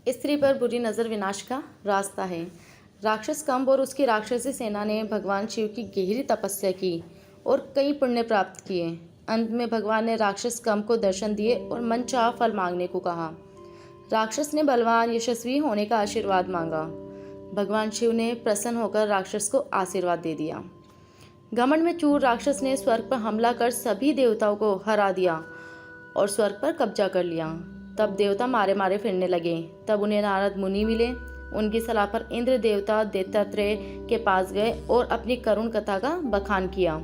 स्त्री पर बुरी नज़र विनाश का रास्ता है। राक्षस कंब और उसकी राक्षसी सेना ने भगवान शिव की गहरी तपस्या की और कई पुण्य प्राप्त किए। अंत में भगवान ने राक्षस कंब को दर्शन दिए और मनचाहा फल मांगने को कहा। राक्षस ने बलवान यशस्वी होने का आशीर्वाद मांगा। भगवान शिव ने प्रसन्न होकर राक्षस को आशीर्वाद दे दिया। घमंड में चूर राक्षस ने स्वर्ग पर हमला कर सभी देवताओं को हरा दिया और स्वर्ग पर कब्जा कर लिया। तब देवता मारे मारे फिरने लगे। तब उन्हें नारद मुनि मिले। उनकी सलाह पर इंद्र देवता दत्तात्रेय के पास गए और अपनी करुण कथा का बखान किया।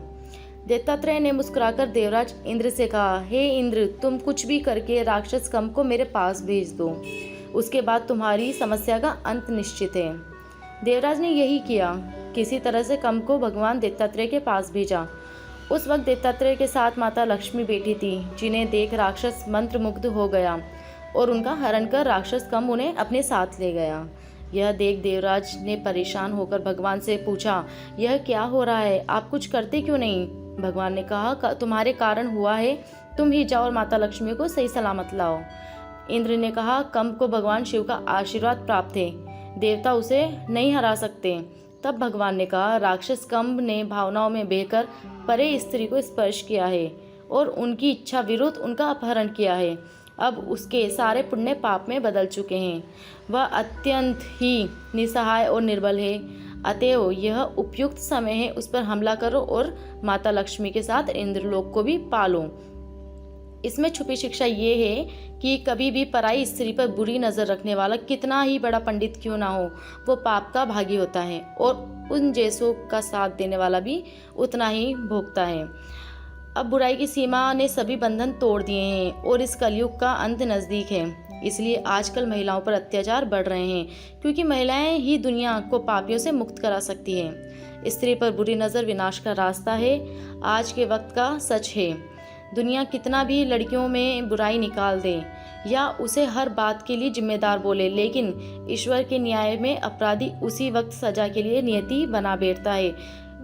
दत्तात्रेय ने मुस्कुराकर देवराज इंद्र से कहा, हे इंद्र, तुम कुछ भी करके राक्षस कंब को मेरे पास भेज दो। उसके बाद तुम्हारी समस्या का अंत निश्चित है। देवराज ने यही किया। किसी तरह से कंब को भगवान दत्तात्रेय के पास भेजा। उस वक्त दत्तात्रेय के साथ माता लक्ष्मी बैठी थी, जिन्हें देख राक्षस मंत्रमुग्ध हो गया और उनका हरण कर राक्षस कंब उन्हें अपने साथ ले गया। यह देख देवराज ने परेशान होकर भगवान से पूछा, यह क्या हो रहा है? आप कुछ करते क्यों नहीं? भगवान ने कहा, तुम्हारे कारण हुआ है, तुम ही जाओ और माता लक्ष्मी को सही सलामत लाओ। इंद्र ने कहा, कंब को भगवान शिव का आशीर्वाद प्राप्त है, देवता उसे नहीं हरा सकते। तब भगवान ने कहा, राक्षस कंब ने भावनाओं में बहकर परे स्त्री को स्पर्श किया है और उनकी इच्छा विरुद्ध उनका अपहरण किया है। अब उसके सारे पुण्य पाप में बदल चुके हैं। वह अत्यंत ही निसहाय और निर्बल है। अतएव यह उपयुक्त समय है, उस पर हमला करो और माता लक्ष्मी के साथ इंद्रलोक को भी पालो। इसमें छुपी शिक्षा ये है कि कभी भी पराई स्त्री पर बुरी नज़र रखने वाला कितना ही बड़ा पंडित क्यों ना हो, वो पाप का भागी होता है और उन जैसों का साथ देने वाला भी उतना ही भोगता है। अब बुराई की सीमा ने सभी बंधन तोड़ दिए हैं और इस कलयुग का अंत नज़दीक है। इसलिए आजकल महिलाओं पर अत्याचार बढ़ रहे हैं, क्योंकि महिलाएं ही दुनिया को पापियों से मुक्त करा सकती है। स्त्री पर बुरी नज़र विनाश का रास्ता है, आज के वक्त का सच है। दुनिया कितना भी लड़कियों में बुराई निकाल दे या उसे हर बात के लिए जिम्मेदार बोले, लेकिन ईश्वर के न्याय में अपराधी उसी वक्त सजा के लिए नियति बना बैठता है।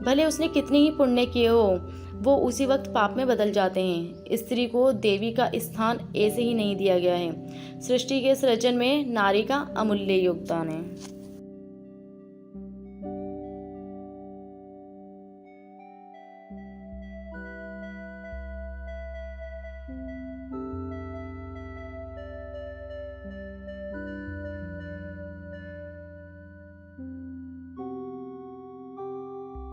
भले उसने कितने ही पुण्य किए हो, वो उसी वक्त पाप में बदल जाते हैं। स्त्री को देवी का स्थान ऐसे ही नहीं दिया गया है। सृष्टि के सृजन में नारी का अमूल्य योगदान है।